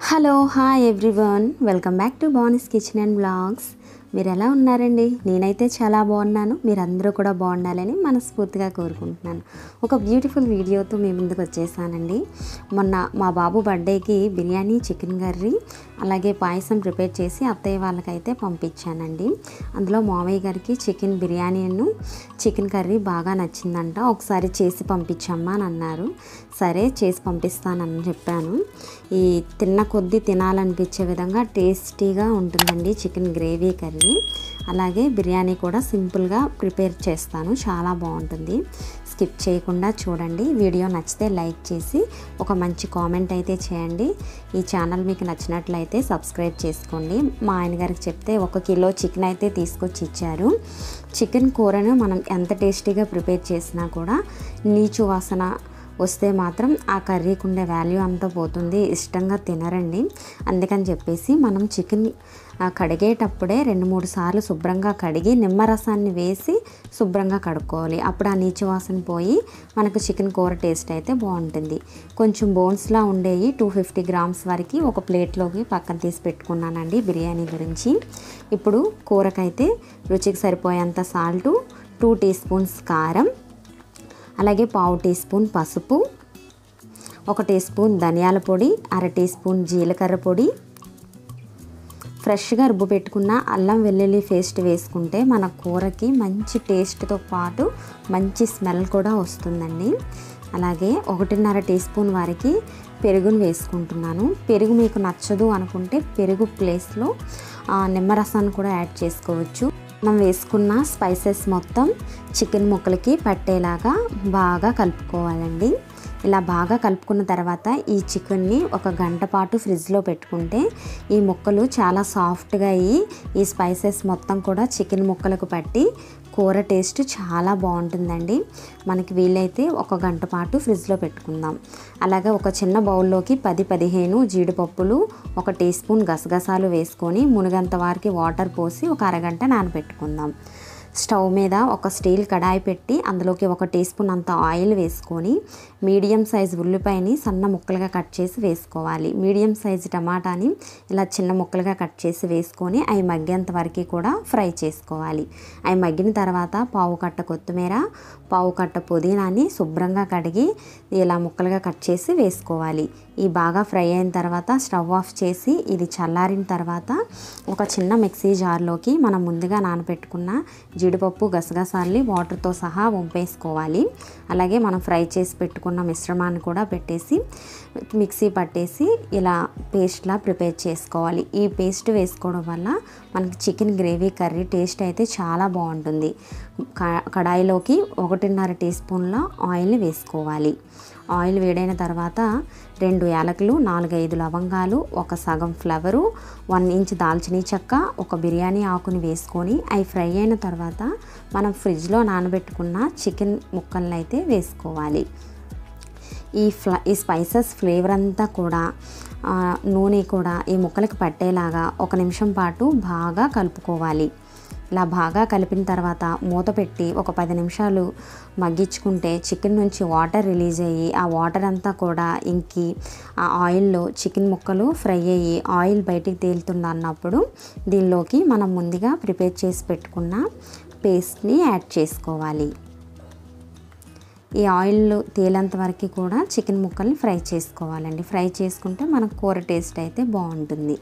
Hello hi everyone, welcome back to Bani's kitchen and blogs. మీరు ఎలా ఉన్నారండి? నేనైతే చాలా బాగున్నాను. మీరందరూ కూడా బాగుండాలని మనస్ఫూర్తిగా కోరుకుంటున్నాను. ఒక బ్యూటిఫుల్ వీడియోతో మీ ముందుకు వచ్చేసానండి. మొన్న మా బాబు బర్త్డేకి బిర్యానీ, చికెన్ కర్రీ అలాగే పాయసం ప్రిపేర్ చేసి అత్తయ్య వాళ్ళకైతే పంపించానండి. అందులో మామయ్య గారికి చికెన్ బిర్యానీను చికెన్ కర్రీ బాగా నచ్చిందంట. ఒకసారి చేసి పంపించమ్మా అని అన్నారు. సరే చేసి పంపిస్తానని చెప్పాను. ఈ తిన్న కొద్దీ తినాలనిపించే విధంగా టేస్టీగా ఉంటుందండి చికెన్ గ్రేవీ కర్రీ. అలాగే బిర్యానీ కూడా సింపుల్గా ప్రిపేర్ చేస్తాను, చాలా బాగుంటుంది. స్కిప్ చేయకుండా చూడండి. వీడియో నచ్చితే లైక్ చేసి ఒక మంచి కామెంట్ అయితే చేయండి. ఈ ఛానల్ మీకు నచ్చినట్లయితే సబ్స్క్రైబ్ చేసుకోండి. మా ఆయన గారికి చెప్తే 1 కిలో చికెన్ అయితే తీసుకొచ్చి ఇచ్చారు. చికెన్ కూరను మనం ఎంత టేస్టీగా ప్రిపేర్ చేసినా కూడా నీచు వాసన వస్తే మాత్రం ఆ కర్రీకి ఉండే వాల్యూ అంతా పోతుంది, ఇష్టంగా తినరండి. అందుకని చెప్పేసి మనం చికెన్ కడిగేటప్పుడే 2-3 సార్లు శుభ్రంగా కడిగి నిమ్మరసాన్ని వేసి శుభ్రంగా కడుక్కోవాలి. అప్పుడు ఆ నీచు వాసన పోయి మనకు చికెన్ కూర టేస్ట్ అయితే బాగుంటుంది. కొంచెం బోన్స్లా ఉండేవి 250 గ్రామ్స్ వరకు ఒక ప్లేట్లోకి పక్కన తీసి పెట్టుకున్నానండి బిర్యానీ గురించి. ఇప్పుడు కూరకైతే రుచికి సరిపోయేంత సాల్టు, 2 టీ స్పూన్స్ కారం, అలాగే 1/2 టీ స్పూన్ పసుపు, 1 టీ స్పూన్ ధనియాల పొడి, 1/2 టీ స్పూన్ జీలకర్ర పొడి, ఫ్రెష్గా రుబ్బు పెట్టుకున్న అల్లం వెల్లుల్లి పేస్ట్ వేసుకుంటే మన కూరకి మంచి టేస్ట్తో పాటు మంచి స్మెల్ కూడా వస్తుందండి. అలాగే 1.5 టీ స్పూన్ వరకు పెరుగును వేసుకుంటున్నాను. పెరుగు మీకు నచ్చదు అనుకుంటే పెరుగు ప్లేస్లో నిమ్మరసాన్ని కూడా యాడ్ చేసుకోవచ్చు. మనం వేసుకున్న స్పైసెస్ మొత్తం చికెన్ ముక్కలకి పట్టేలాగా బాగా కలుపుకోవాలండి. ఇలా బాగా కలుపుకున్న తర్వాత ఈ చికెన్ని 1 గంట పాటు ఫ్రిడ్జ్లో పెట్టుకుంటే ఈ ముక్కలు చాలా సాఫ్ట్గా అయ్యి ఈ స్పైసెస్ మొత్తం కూడా చికెన్ ముక్కలకు పట్టి కూర టేస్ట్ చాలా బాగుంటుందండి. మనకి వీలైతే 1 గంట పాటు ఫ్రిడ్జ్లో పెట్టుకుందాం. అలాగే ఒక చిన్న బౌల్లోకి 10-15 జీడిపప్పులు, 1 టీ స్పూన్ గసగసాలు వేసుకొని మునిగంత వారికి వాటర్ పోసి ఒక అరగంట నానబెట్టుకుందాం. స్టవ్ మీద ఒక స్టీల్ కడాయి పెట్టి అందులోకి 1 టీ స్పూన్ అంత ఆయిల్ వేసుకొని మీడియం సైజ్ ఉల్లిపాయని సన్న ముక్కలుగా కట్ చేసి వేసుకోవాలి. మీడియం సైజ్ టమాటాని ఇలా చిన్న ముక్కలుగా కట్ చేసి వేసుకొని అవి మగ్గేంత వరకు కూడా ఫ్రై చేసుకోవాలి. అవి మగ్గిన తర్వాత 1/2 కట్ట కొత్తిమీర, 1/2 కట్ట పుదీనాని శుభ్రంగా కడిగి ఇలా ముక్కలుగా కట్ చేసి వేసుకోవాలి. ఈ బాగా ఫ్రై అయిన తర్వాత స్టవ్ ఆఫ్ చేసి ఇది చల్లారిన తర్వాత ఒక చిన్న మిక్సీ జార్లోకి మనం ముందుగా నానబెట్టుకున్న జీడిపప్పు, గసగసాలని వాటర్తో సహా వంపేసుకోవాలి. అలాగే మనం ఫ్రై చేసి పెట్టుకున్న మిశ్రమాన్ని కూడా పెట్టేసి మిక్సీ పట్టేసి ఇలా పేస్ట్లా ప్రిపేర్ చేసుకోవాలి. ఈ పేస్ట్ వేసుకోవడం వల్ల మనకి చికెన్ గ్రేవీ కర్రీ టేస్ట్ అయితే చాలా బాగుంటుంది. కడాయిలోకి 1.5 టీ స్పూన్ల ఆయిల్ని వేసుకోవాలి. ఆయిల్ వేడైన తర్వాత 2 యాలకులు, 4-5 లవంగాలు, 1 సగం ఫ్లవరు, 1 ఇంచ్ దాల్చినీ చెక్క, 1 బిర్యానీ ఆకుని వేసుకొని అవి ఫ్రై అయిన తర్వాత మనం ఫ్రిడ్జ్లో నానబెట్టుకున్న చికెన్ ముక్కలను అయితే వేసుకోవాలి. ఈ స్పైసెస్ ఫ్లేవర్ అంతా కూడా నూనె కూడా ఈ ముక్కలకు పట్టేలాగా 1 నిమిషం పాటు బాగా కలుపుకోవాలి. ఇలా బాగా కలిపిన తర్వాత మూత పెట్టి ఒక 10 నిమిషాలు మగ్గించుకుంటే చికెన్ నుంచి వాటర్ రిలీజ్ అయ్యి ఆ వాటర్ అంతా కూడా ఇంకి ఆ ఆయిల్లో చికెన్ ముక్కలు ఫ్రై అయ్యి ఆయిల్ బయటికి తేలుతుంది అన్నప్పుడు దీనిలోకి మనం ముందుగా ప్రిపేర్ చేసి పెట్టుకున్న పేస్ట్ని యాడ్ చేసుకోవాలి. ఈ ఆయిల్ తేలేంత వరకు కూడా చికెన్ ముక్కల్ని ఫ్రై చేసుకోవాలండి. ఫ్రై చేసుకుంటే మనకు కూర టేస్ట్ అయితే బాగుంటుంది.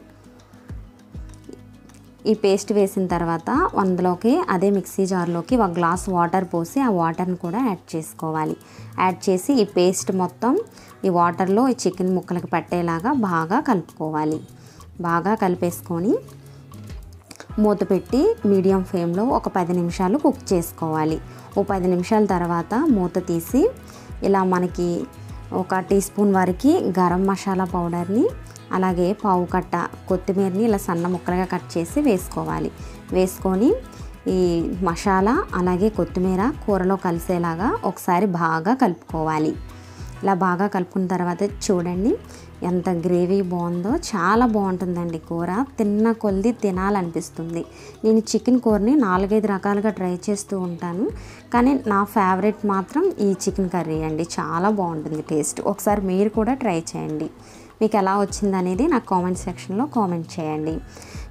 ఈ పేస్ట్ వేసిన తర్వాత అందులోకి అదే మిక్సీ జార్లోకి 1 గ్లాస్ వాటర్ పోసి ఆ వాటర్ని కూడా యాడ్ చేసుకోవాలి. యాడ్ చేసి ఈ పేస్ట్ మొత్తం ఈ వాటర్లో ఈ చికెన్ ముక్కలకు పట్టేలాగా బాగా కలుపుకోవాలి. బాగా కలిపేసుకొని మూత పెట్టి మీడియం ఫ్లేమ్లో ఒక 10 నిమిషాలు కుక్ చేసుకోవాలి. 10 నిమిషాల తర్వాత మూత తీసి ఇలా మనకి 1 టీ స్పూన్ వరకు గరం మసాలా పౌడర్ని అలాగే 1/2 కట్ట కొత్తిమీరని ఇలా సన్న ముక్కలుగా కట్ చేసి వేసుకోవాలి. వేసుకొని ఈ మసాలా అలాగే కొత్తిమీర కూరలో కలిసేలాగా ఒకసారి బాగా కలుపుకోవాలి. ఇలా బాగా కలుపుకున్న తర్వాత చూడండి ఎంత గ్రేవీ బాగుందో, చాలా బాగుంటుందండి కూర. తిన్న కొద్ది తినాలనిపిస్తుంది. నేను చికెన్ కూరని 4-5 రకాలుగా ట్రై చేస్తూ ఉంటాను, కానీ నా ఫేవరెట్ మాత్రం ఈ చికెన్ కర్రీ అండి. చాలా బాగుంటుంది టేస్ట్. ఒకసారి మీరు కూడా ట్రై చేయండి. మీకు ఎలా వచ్చిందనేది నాకు కామెంట్ సెక్షన్లో కామెంట్ చేయండి.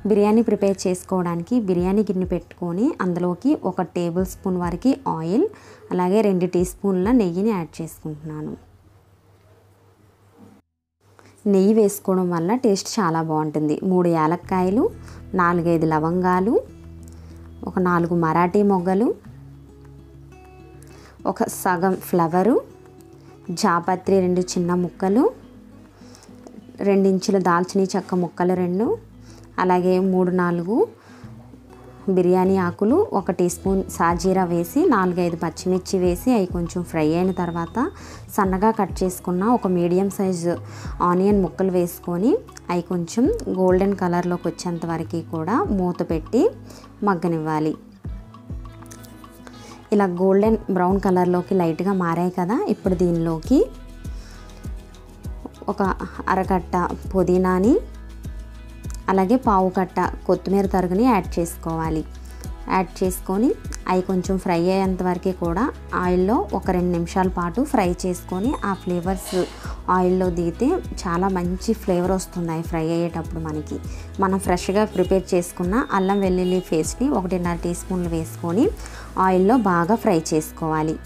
బిర్యానీ ప్రిపేర్ చేసుకోవడానికి బిర్యానీ గిన్నె పెట్టుకొని అందులోకి 1 టేబుల్ స్పూన్ వరకు ఆయిల్, అలాగే 2 టీ స్పూన్ల నెయ్యిని యాడ్ చేసుకుంటున్నాను. నెయ్యి వేసుకోవడం వల్ల టేస్ట్ చాలా బాగుంటుంది. 3 యాలక్కాయలు, 4-5 లవంగాలు, ఒక 4 మరాఠీ మొగ్గలు, ఒక సగం ఫ్లవరు, జాపత్రి 2 చిన్న ముక్కలు, 2 ఇంచుల దాల్చిన చెక్క ముక్కలు 2, అలాగే 3-4 బిర్యానీ ఆకులు, 1 టీ స్పూన్ సాజీరా వేసి 4-5 పచ్చిమిర్చి వేసి అవి కొంచెం ఫ్రై అయిన తర్వాత సన్నగా కట్ చేసుకున్న ఒక మీడియం సైజు ఆనియన్ ముక్కలు వేసుకొని అవి కొంచెం గోల్డెన్ కలర్లోకి వచ్చేంత వరకు కూడా మూత పెట్టి మగ్గనివ్వాలి. ఇలా గోల్డెన్ బ్రౌన్ కలర్లోకి లైట్గా మారాయి కదా, ఇప్పుడు దీనిలోకి ఒక అరకట్ట పుదీనాని, అలాగే పావు కట్ట కొత్తిమీర తరుగుని యాడ్ చేసుకోవాలి. యాడ్ చేసుకొని అవి కొంచెం ఫ్రై అయ్యేంత వరకు కూడా ఆయిల్లో ఒక 2 నిమిషాల పాటు ఫ్రై చేసుకొని ఆ ఫ్లేవర్స్ ఆయిల్లో దిగితే చాలా మంచి ఫ్లేవర్ వస్తుంది. అవి ఫ్రై అయ్యేటప్పుడు మనం ఫ్రెష్గా ప్రిపేర్ చేసుకున్న అల్లం వెల్లుల్లి పేస్ట్ని 1.5 టీ స్పూన్లు వేసుకొని ఆయిల్లో బాగా ఫ్రై చేసుకోవాలి.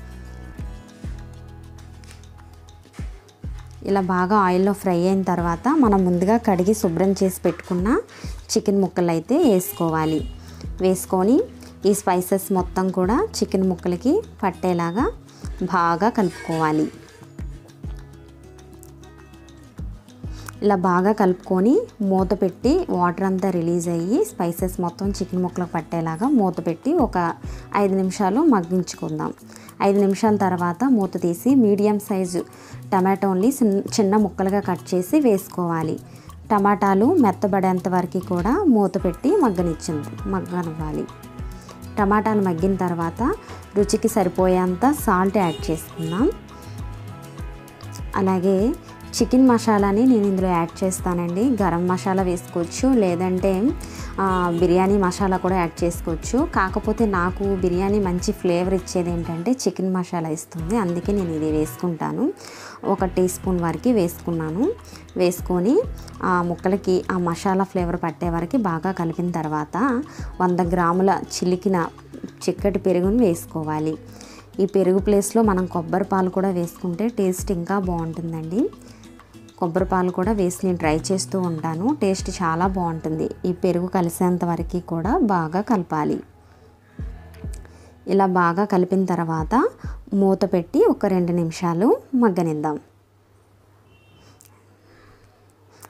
ఇలా బాగా ఆయిల్లో ఫ్రై అయిన తర్వాత మనం ముందుగా కడిగి శుభ్రం చేసి పెట్టుకున్న చికెన్ ముక్కలు అయితే వేసుకోవాలి. వేసుకొని ఈ స్పైసెస్ మొత్తం కూడా చికెన్ ముక్కలకి పట్టేలాగా బాగా కలుపుకోవాలి. ఇలా బాగా కలుపుకొని మూత పెట్టి వాటర్ అంతా రిలీజ్ అయ్యి స్పైసెస్ మొత్తం చికెన్ ముక్కలకు పట్టేలాగా మూత పెట్టి ఒక 5 నిమిషాలు మగ్గించుకుందాం. 5 నిమిషాల తర్వాత మూత తీసి మీడియం సైజు టమాటోని చిన్న ముక్కలుగా కట్ చేసి వేసుకోవాలి. టమాటాలు మెత్తబడేంత వరకు కూడా మూత పెట్టి మగ్గనివ్వాలి. టమాటాలు మగ్గిన తర్వాత రుచికి సరిపోయేంత సాల్ట్ యాడ్ చేసుకుందాం. అలాగే చికెన్ మసాలాని నేను ఇందులో యాడ్ చేస్తానండి. గరం మసాలా వేసుకోవచ్చు, లేదంటే బిర్యానీ మసాలా కూడా యాడ్ చేసుకోవచ్చు. కాకపోతే నాకు బిర్యానీ మంచి ఫ్లేవర్ ఇచ్చేది ఏంటంటే చికెన్ మసాలా ఇస్తుంది, అందుకే నేను ఇది వేసుకుంటాను. 1 టీ స్పూన్ వరకు వేసుకున్నాను. వేసుకొని ఆ ముక్కలకి ఆ మసాలా ఫ్లేవర్ పట్టే వరకు బాగా కలిపిన తర్వాత 100 గ్రాముల చిలికిన చిక్కటి పెరుగుని వేసుకోవాలి. ఈ పెరుగు ప్లేస్లో మనం కొబ్బరి పాలు కూడా వేసుకుంటే టేస్ట్ ఇంకా బాగుంటుందండి. కొబ్బరి పాలు కూడా వేసి నేను ట్రై చేస్తూ ఉంటాను, టేస్ట్ చాలా బాగుంటుంది. ఈ పెరుగు కలిసేంత వరకు కూడా బాగా కలపాలి. ఇలా బాగా కలిపిన తర్వాత మూత పెట్టి ఒక 2 నిమిషాలు మగ్గనిద్దాం.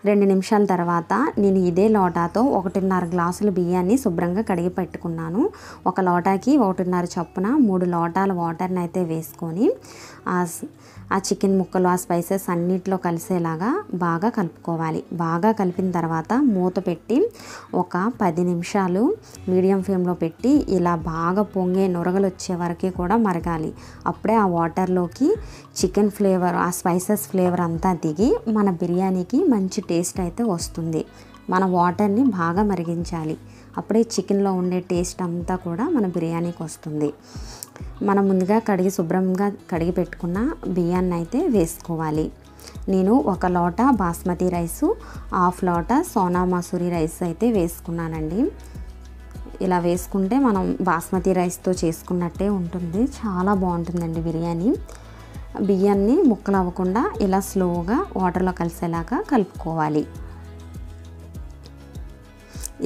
2 నిమిషాల తర్వాత నేను ఇదే లోటాతో 1.5 గ్లాసుల బియ్యాన్ని శుభ్రంగా కడిగి పెట్టుకున్నాను. ఒక లోటాకి 1.5 చొప్పున 3 లోటాల వాటర్ని అయితే వేసుకొని ఆ చికెన్ ముక్కలు ఆ స్పైసెస్ అన్నిట్లో కలిసేలాగా బాగా కలుపుకోవాలి. బాగా కలిపిన తర్వాత మూత పెట్టి ఒక 10 నిమిషాలు మీడియం ఫ్లేమ్లో పెట్టి ఇలా బాగా పొంగే నురగలు వచ్చే వరకు కూడా మరగాలి. అప్పుడే ఆ వాటర్లోకి చికెన్ ఫ్లేవర్ ఆ స్పైసెస్ ఫ్లేవర్ అంతా దిగి మన బిర్యానీకి మంచి టేస్ట్ అయితే వస్తుంది. మన వాటర్ని బాగా మరిగించాలి, అప్పుడే చికెన్లో ఉండే టేస్ట్ అంతా కూడా మన బిర్యానీకి వస్తుంది. మనం ముందుగా శుభ్రంగా కడిగి పెట్టుకున్న బియ్యాన్ని అయితే వేసుకోవాలి. నేను 1 లోటా బాస్మతి రైసు, 1/2 లోటా సోనా మసూరి రైస్ అయితే వేసుకున్నానండి. ఇలా వేసుకుంటే మనం బాస్మతి రైస్తో చేసుకున్నట్టే ఉంటుంది, చాలా బాగుంటుందండి బిర్యానీ. బియ్యాన్ని ముక్కలు అవ్వకుండా ఇలా స్లోగా వాటర్లో కలిసేలాగా కలుపుకోవాలి.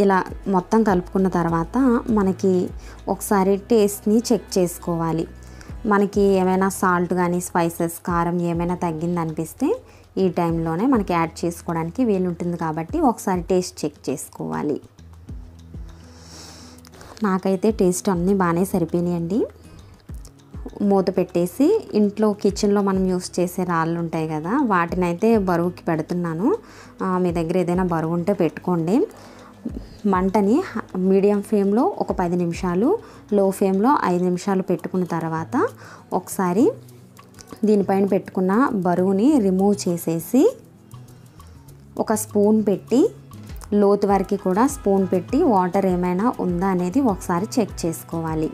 ఇలా మొత్తం కలుపుకున్న తర్వాత మనకి ఒకసారి టేస్ట్ని చెక్ చేసుకోవాలి. మనకి ఏమైనా సాల్ట్ కానీ స్పైసెస్ కారం ఏమైనా తగ్గింది అనిపిస్తే ఈ టైంలోనే మనకి యాడ్ చేసుకోవడానికి వీలు ఉంటుంది కాబట్టి ఒకసారి టేస్ట్ చెక్ చేసుకోవాలి. నాకైతే టేస్ట్ అన్నీ బాగానే సరిపోయినాయండి. మూత పెట్టేసి ఇంట్లో కిచెన్లో మనం యూస్ చేసే రాళ్ళు ఉంటాయి కదా, వాటిని అయితే బరువుకి పెడుతున్నాను. మీ దగ్గర ఏదైనా బరువు ఉంటే పెట్టుకోండి. మంటని మీడియం ఫ్లేమ్లో ఒక 10 నిమిషాలు, లో ఫ్లేమ్లో 5 నిమిషాలు పెట్టుకున్న తర్వాత ఒకసారి దీనిపైన పెట్టుకున్న బరువుని రిమూవ్ చేసేసి ఒక స్పూన్ పెట్టి లోతు వరకు కూడా స్పూన్ పెట్టి వాటర్ ఏమైనా ఉందా అనేది ఒకసారి చెక్ చేసుకోవాలి.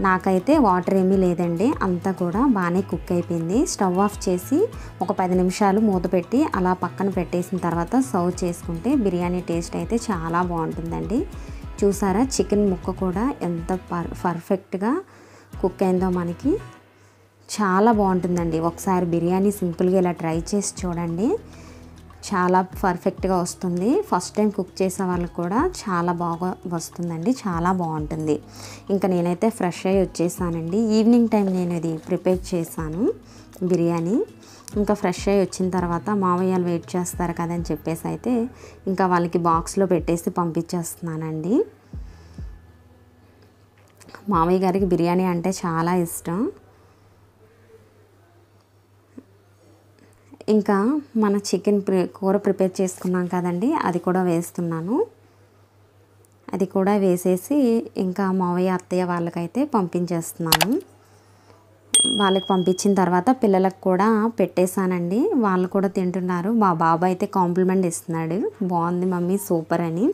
నాకైతే వాటర్ ఏమీ లేదండి, అంతా కూడా బాగానే కుక్ అయిపోయింది. స్టవ్ ఆఫ్ చేసి ఒక 10 నిమిషాలు మూత పెట్టి అలా పక్కన పెట్టేసిన తర్వాత సర్వ్ చేసుకుంటే బిర్యానీ టేస్ట్ అయితే చాలా బాగుంటుందండి. చూసారా చికెన్ ముక్క కూడా ఎంత పర్ఫెక్ట్గా కుక్ అయిందో మనకి, చాలా బాగుంటుందండి. ఒకసారి బిర్యానీ సింపుల్గా ఇలా ట్రై చేసి చూడండి, చాలా పర్ఫెక్ట్గా వస్తుంది. ఫస్ట్ టైం కుక్ చేసే వాళ్ళకి కూడా చాలా బాగా వస్తుందండి, చాలా బాగుంటుంది. ఇంకా నేనైతే ఫ్రెష్ అయ్యి వచ్చేసానండి. ఈవినింగ్ టైం నేను ఇది ప్రిపేర్ చేశాను బిర్యానీ. ఇంకా ఫ్రెష్ అయ్యి వచ్చిన తర్వాత మావయ్యలు వెయిట్ చేస్తారు కదని చెప్పేసి అయితే ఇంకా వాళ్ళకి బాక్స్లో పెట్టేసి పంపించేస్తున్నానండి. మావయ్య గారికి బిర్యానీ అంటే చాలా ఇష్టం. ఇంకా మన చికెన్ కూర ప్రిపేర్ చేసుకున్నాం కదండి, అది కూడా వేస్తున్నాను. అది కూడా వేసేసి ఇంకా మావయ్య అత్తయ్య వాళ్ళకైతే పంపించేస్తున్నాను. వాళ్ళకి పంపించిన తర్వాత పిల్లలకు కూడా పెట్టేశానండి, వాళ్ళు కూడా తింటున్నారు. మా బాబు అయితే కాంప్లిమెంట్ ఇస్తున్నాడు, బాగుంది మమ్మీ సూపర్ అని.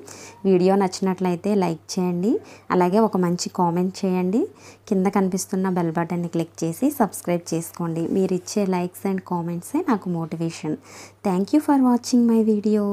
వీడియో నచ్చినట్లయితే లైక్ చేయండి, అలాగే ఒక మంచి కామెంట్ చేయండి. కింద కనిపిస్తున్న బెల్ బటన్ని క్లిక్ చేసి సబ్స్క్రైబ్ చేసుకోండి. మీరు ఇచ్చే లైక్స్ అండ్ కామెంట్సే నాకు motivation. Thank you for watching my video.